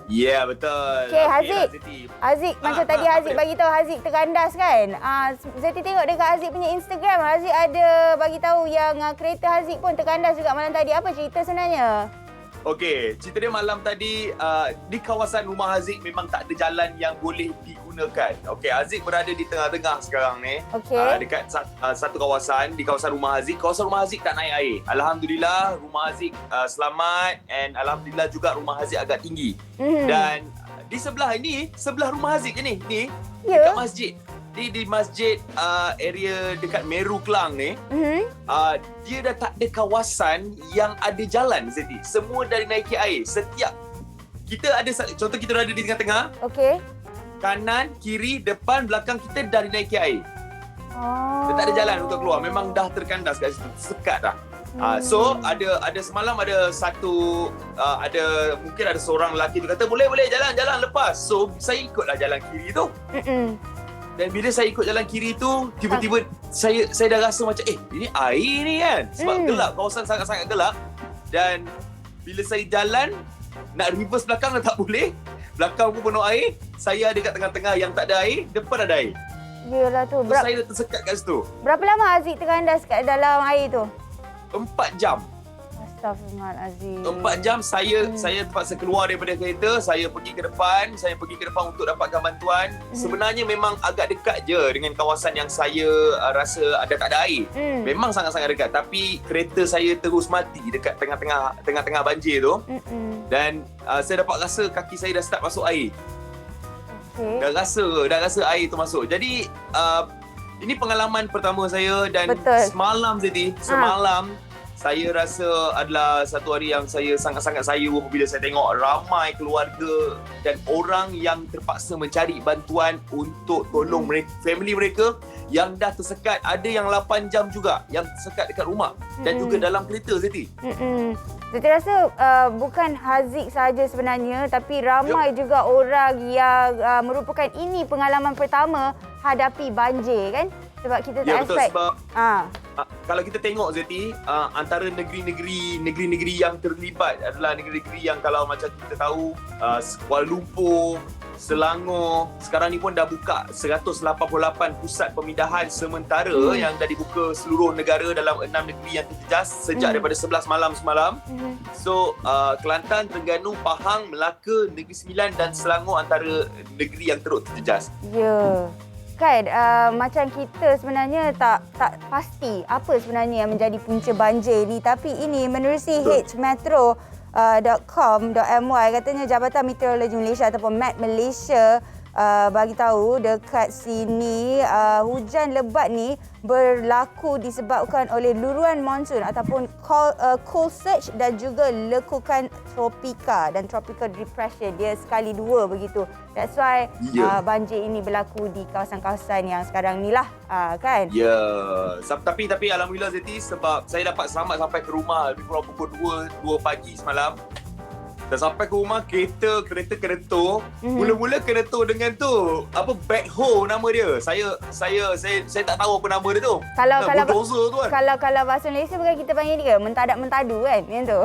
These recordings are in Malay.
Ya, betul. Okey, Okey Haziq. lah, Zeti. Haziq, macam tadi Haziq apa dia? bagi tahu Haziq terkandas kan. Zeti tengok dekat Haziq punya Instagram, Haziq ada bagi tahu yang kereta Haziq pun terkandas juga malam tadi. Apa cerita sebenarnya? Okey, cerita dia malam tadi di kawasan rumah Haziq memang tak ada jalan yang boleh digunakan. Okey, Haziq berada di tengah-tengah sekarang ni. Okey. Dekat satu kawasan, di kawasan rumah Haziq. Kawasan rumah Haziq tak naik air. Alhamdulillah rumah Haziq selamat, and alhamdulillah juga rumah Haziq agak tinggi. Dan di sebelah ini, sebelah rumah Haziq ni, Ya. dekat masjid. Di masjid area dekat Meru Kelang ni, dia dah tak ada kawasan yang ada jalan, Zeti. Semua dari naiki air. Setiap kita ada, contoh kita berada di tengah-tengah, Okey. kanan, kiri, depan, belakang kita dah dinaiki air. Oh. Dia tak ada jalan untuk keluar. Memang dah terkandas kat situ. Sekat dah. So ada semalam ada satu mungkin ada seorang lelaki tu kata boleh jalan lepas. So saya ikutlah jalan kiri tu. Dan bila saya ikut jalan kiri tu, tiba-tiba saya dah rasa macam ini air ni kan. Sebab gelap, kawasan sangat-sangat gelap. Dan bila saya jalan nak reverse belakang dah tak boleh. Belakang pun penuh air. Saya ada kat tengah-tengah yang tak ada air, depan ada air. Yelah tu. So, saya dah tersekat kat situ. Berapa lama Haziq terkandas kat dalam air tu? 4 jam. Astaghfirullahalazim. 4 jam saya terpaksa keluar daripada kereta, saya pergi ke depan untuk dapatkan bantuan. Sebenarnya memang agak dekat je dengan kawasan yang saya rasa tak ada air. Memang sangat-sangat dekat, tapi kereta saya terus mati dekat tengah-tengah banjir tu. Dan saya dapat rasa kaki saya dah start masuk air. Okay. Dah rasa air tu masuk. Jadi ini pengalaman pertama saya, dan Betul. semalam saya rasa adalah satu hari yang saya sangat-sangat sayur bila saya tengok ramai keluarga dan orang yang terpaksa mencari bantuan untuk tolong mereka, family mereka yang dah tersekat. Ada yang 8 jam juga yang tersekat dekat rumah dan juga dalam kereta, Zeti. Zeti rasa bukan Haziq saja sebenarnya, tapi ramai juga orang yang merupakan ini pengalaman pertama hadapi banjir kan? Sebab kita tak betul, expect. sebab kalau kita tengok, Zeti, antara negeri-negeri yang terlibat adalah negeri-negeri yang kalau macam kita tahu, Kuala Lumpur, Selangor, sekarang ni pun dah buka 188 pusat pemindahan sementara yang dah dibuka seluruh negara dalam 6 negeri yang terjejas sejak daripada 11 malam semalam. So, Kelantan, Terengganu, Pahang, Melaka, Negeri Sembilan dan Selangor antara negeri yang teruk terjejas. Ya. Kan macam kita sebenarnya tak pasti apa sebenarnya yang menjadi punca banjir ni, tapi ini menerusi hmetro.com.my katanya Jabatan Meteorologi Malaysia ataupun Met Malaysia bagi tahu dekat sini hujan lebat ni berlaku disebabkan oleh luruan monsun ataupun cold surge dan juga lekukan tropika dan tropical depression. Dia sekali dua begitu. That's why banjir ini berlaku di kawasan-kawasan yang sekarang ni lah kan. Ya, tapi alhamdulillah, Zeti, sebab saya dapat selamat sampai ke rumah lebih kurang pukul 2 pagi semalam. Dan sampai ke rumah, kereta keretor. Mula-mula keretor dengan tu backhoe nama dia. Saya tak tahu apa nama dia tu. Bulldozer tu kan. Kalau bahasa Malaysia bukan kita panggil dia mentadak mentadu kan, yang tu.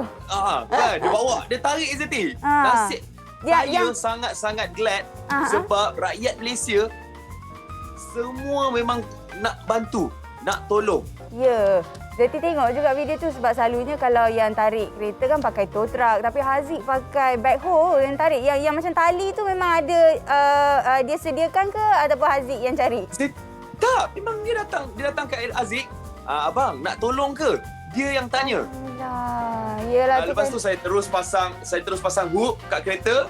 Kan dia bawa, dia tarik, Zeti. Nasib saya sangat-sangat glad sebab rakyat Malaysia semua memang nak bantu, nak tolong. Ya. Zeti tengok juga video tu sebab selalunya kalau yang tarik kereta kan pakai tow truck, tapi Haziq pakai backhoe yang tarik yang macam tali tu. Memang ada dia sediakan ke ataupun Haziq yang cari? Tak, memang dia datang ke Haziq. Abang nak tolong ke? Dia yang tanya. Yelah, lepas tu saya terus pasang hook kat kereta.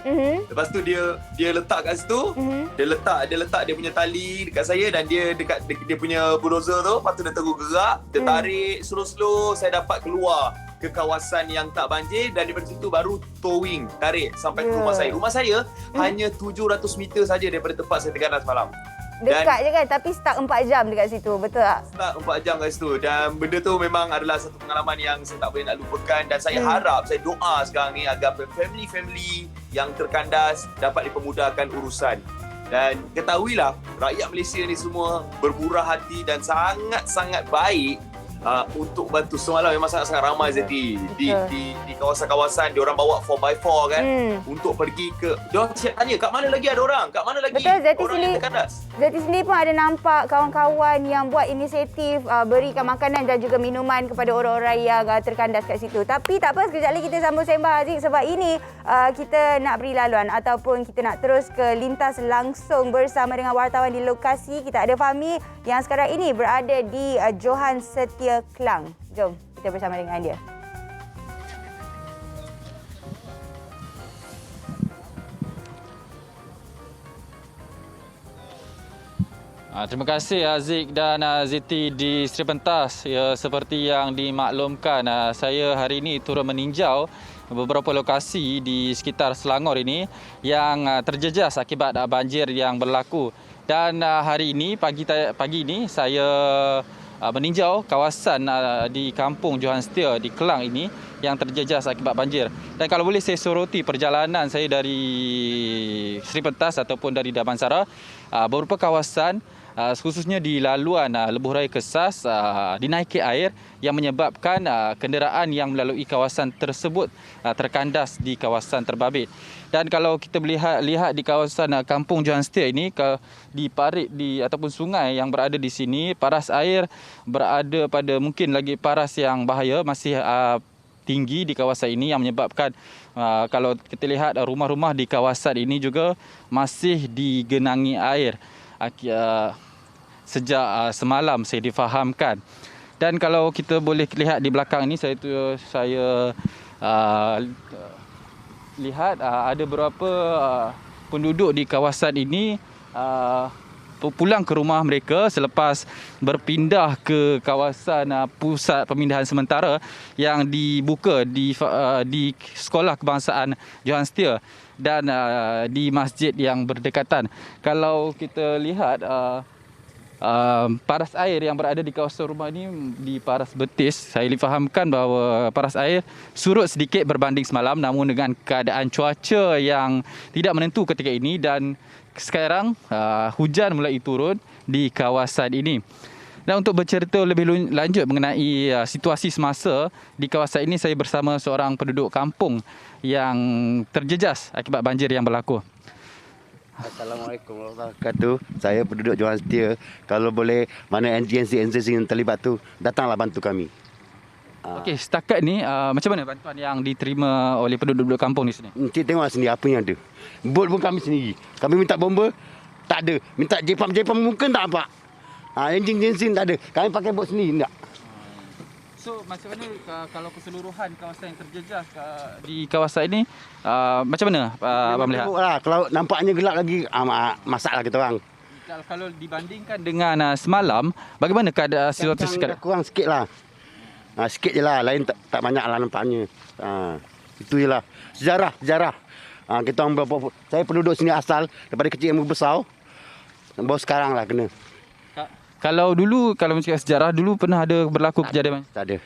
Lepas tu dia letak kat situ. Dia letak dia punya tali dekat saya dan dia dekat dia punya bulldozer tu. Lepas tu dia terus gerak, dia tarik slow-slow. Saya dapat keluar ke kawasan yang tak banjir dan daripada situ baru towing, tarik sampai ke rumah saya. Rumah saya hanya 700 meter saja daripada tempat saya terganas malam. Dekat je kan, tapi stuck 4 jam dekat situ, betul tak? Stuck 4 jam kat situ, dan benda tu memang adalah satu pengalaman yang saya tak boleh nak lupakan. Dan saya harap, saya doa sekarang ni agar family yang terkandas dapat dipermudahkan urusan. Dan ketahuilah, rakyat Malaysia ni semua bermurah hati dan sangat-sangat baik untuk bantu. Semalam memang sangat-sangat ramai Zeti di Betul. di kawasan-kawasan. Diorang bawa 4x4 kan untuk pergi ke. Diorang siap tanya kat mana lagi ada orang? Kat mana lagi Betul, Zeti orang sini. yang terkandas? Zeti sendiri pun ada nampak kawan-kawan yang buat inisiatif berikan makanan dan juga minuman kepada orang-orang yang terkandas kat situ. Tapi tak apa, sekejap lagi kita sambung sembang Haziq, sebab ini kita nak beri laluan ataupun kita nak terus ke lintas langsung bersama dengan wartawan di lokasi. Kita ada Fahmi yang sekarang ini berada di Johan Setia Klang. Jom kita bersama dengan dia. Terima kasih Haziq dan Zeti di Sri Pentas. Ya, seperti yang dimaklumkan, saya hari ini turut meninjau beberapa lokasi di sekitar Selangor ini yang terjejas akibat banjir yang berlaku. Dan hari ini pagi ini saya meninjau kawasan di kampung Johan Setia di Kelang ini yang terjejas akibat banjir. Dan kalau boleh saya soroti perjalanan saya dari Sri Pentas ataupun dari Damansara, beberapa kawasan khususnya di laluan Lebuh Raya Kesas dinaiki air yang menyebabkan kenderaan yang melalui kawasan tersebut terkandas di kawasan terbabit. Dan kalau kita lihat di kawasan kampung Johan Setia ini, di parit ataupun sungai yang berada di sini, paras air berada pada mungkin lagi paras yang bahaya, masih tinggi di kawasan ini yang menyebabkan kalau kita lihat rumah-rumah di kawasan ini juga masih digenangi air sejak semalam saya difahamkan. Dan kalau kita boleh lihat di belakang ini, saya lihat ada beberapa penduduk di kawasan ini pulang ke rumah mereka selepas berpindah ke kawasan pusat pemindahan sementara yang dibuka di Sekolah Kebangsaan Johan Setia dan di masjid yang berdekatan. Kalau kita lihat paras air yang berada di kawasan rumah ini di paras betis, saya difahamkan bahawa paras air surut sedikit berbanding semalam, namun dengan keadaan cuaca yang tidak menentu ketika ini dan sekarang hujan mulai turun di kawasan ini. Dan untuk bercerita lebih lanjut mengenai situasi semasa di kawasan ini, saya bersama seorang penduduk kampung yang terjejas akibat banjir yang berlaku. Assalamualaikum warahmatullahi wabarakatuh. Saya penduduk Johan Setia. Kalau boleh, mana NGNC yang terlibat tu, datanglah bantu kami. Okey, setakat ni macam mana bantuan yang diterima oleh penduduk kampung di sini? Encik tengok sendiri apa yang ada. Bot pun kami sendiri. Kami minta bomba, tak ada. Minta jepam mungkin tak nampak. Enjin tak ada. Kami pakai bot sendiri, tak. So macam mana kalau keseluruhan kawasan yang terjejas di kawasan ini, macam mana abang melihat? Kalau nampaknya gelap lagi, masalah kita orang. Kalau dibandingkan dengan semalam, bagaimana keadaan situasi sekarang? Kurang sikit lah. Sikit je lah, lain tak banyak lah nampaknya. Itu je lah. Sejarah. Kita orang saya penduduk sini asal, daripada kecil yang besar. Baru sekarang lah kena. Kalau macam sejarah, dulu pernah ada berlaku kejadian? Tak ada.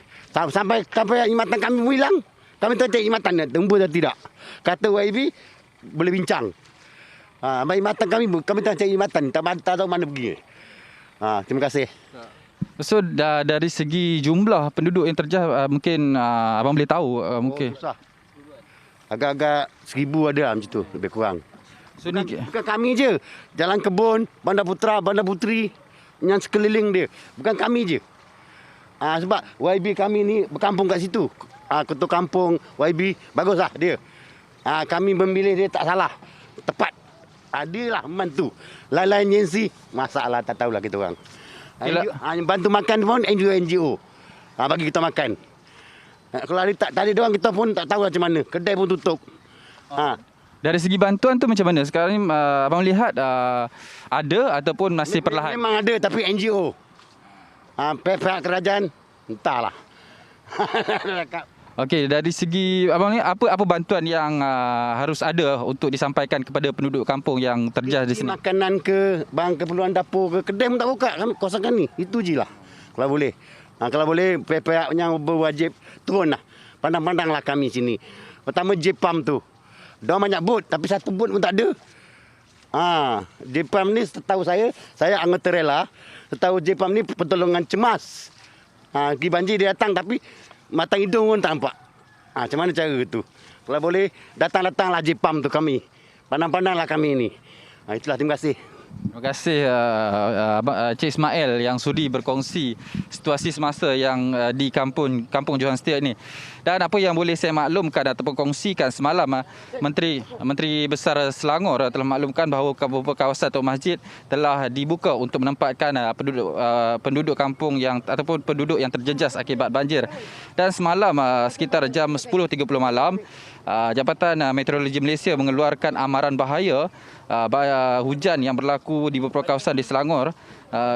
Sampai ingatan kami hilang. Kami tak cek ingatan nak tembus atau tidak. Kata YB boleh bincang. Ingatan kami tak cek ingatan. Tak tahu mana pergi. Terima kasih. So dari segi jumlah penduduk yang terjejas, mungkin abang boleh tahu mungkin. Susah. Agak-agak 1,000 ada macam tu, lebih kurang. So bukan kami je. Jalan Kebun, Bandar Putra, Bandar Puteri, yang sekeliling dia. Bukan kami je. Sebab YB kami ni berkampung kat situ. Ketua kampung YB, baguslah dia. Kami memilih dia tak salah. Tepat. Dia lah membantu. Lain-lain agensi, masalah tak tahulah kita orang. Bantu makan pun NGO. Bagi kita makan. Kalau tak ada dia orang, kita pun tak tahu macam mana. Kedai pun tutup. Dari segi bantuan tu macam mana? Sekarang ni abang lihat ada ataupun masih perlahan? Memang ada, tapi NGO. Pihak kerajaan, entahlah. Okey, dari segi abang ni apa bantuan yang harus ada untuk disampaikan kepada penduduk kampung yang terjejas di sini? Makanan ke, barang keperluan dapur ke, kedai pun tak buka kawasan kami. Itu je lah. Kalau boleh. Kalau boleh, pihak yang berwajib turunlah. Pandang-pandanglah kami sini. Pertama, Jepam tu. Dah banyak bot, tapi satu bot pun tak ada. Jepam ni setahu saya anggota rela. Setahu Jepam ni pertolongan cemas. Pergi banjir dia datang tapi matang hidung pun tak nampak. Macam mana cara tu? Kalau boleh datang-datanglah JPAM tu kami. Pandang-pandanglah kami ni. Itulah, terima kasih. Terima kasih Cik Ismail yang sudi berkongsi situasi semasa yang di kampung Johan Setiak ini. Dan apa yang boleh saya maklumkan ataupun kongsikan semalam, Menteri Besar Selangor telah maklumkan bahawa beberapa kawasan atau masjid telah dibuka untuk menempatkan penduduk kampung ataupun penduduk yang terjejas akibat banjir. Dan semalam sekitar jam 10.30 malam, Jabatan Meteorologi Malaysia mengeluarkan amaran bahaya hujan yang berlaku di beberapa kawasan di Selangor.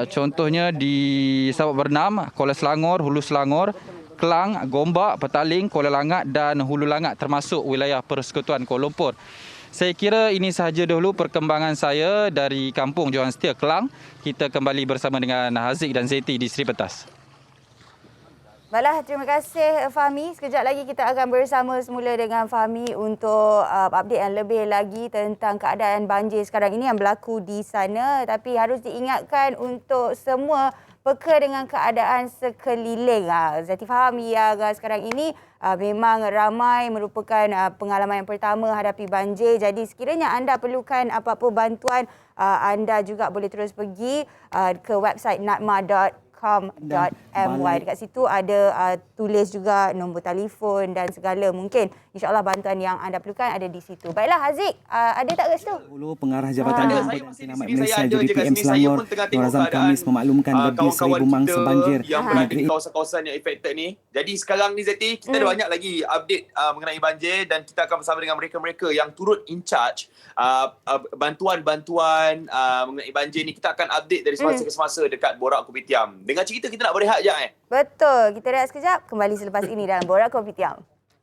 Contohnya di Sabak Bernam, Kuala Selangor, Hulu Selangor, Kelang, Gombak, Petaling, Kuala Langat dan Hulu Langat termasuk wilayah Persekutuan Kuala Lumpur. Saya kira ini sahaja dahulu perkembangan saya dari kampung Johan Setiak, Kelang. Kita kembali bersama dengan Haziq dan Zeti di Seri Pentas. Baiklah, terima kasih Fahmi. Sekejap lagi kita akan bersama semula dengan Fahmi untuk update yang lebih lagi tentang keadaan banjir sekarang ini yang berlaku di sana. Tapi harus diingatkan untuk semua peka dengan keadaan sekeliling. Zati faham yang sekarang ini memang ramai merupakan pengalaman yang pertama hadapi banjir. Jadi sekiranya anda perlukan apa-apa bantuan, anda juga boleh terus pergi ke website natma.com.my. Dekat situ ada tulis juga nombor telefon dan segala mungkin insyaAllah bantuan yang anda perlukan ada di situ. Baiklah Haziq, ada tak kat situ? Dulu Pengarah Jabatan Selamat Malaysia ada je kat JBPM sini. Saya Selangor pun tengah Nur tengok Azam Khamis memaklumkan lebih kawan-kawan 1,000 mangsa kita banjir yang berada di kawasan-kawasan yang affected ni. Jadi sekarang ni Zeti, kita ada banyak lagi update mengenai banjir dan kita akan bersama dengan mereka-mereka yang turut in charge bantuan-bantuan mengenai banjir ni. Kita akan update dari semasa ke semasa dekat Borak Kopitiam. Dengar cerita kita nak berehat je Betul. Kita rehat sekejap. Kembali selepas ini dalam Borak Kopitiam.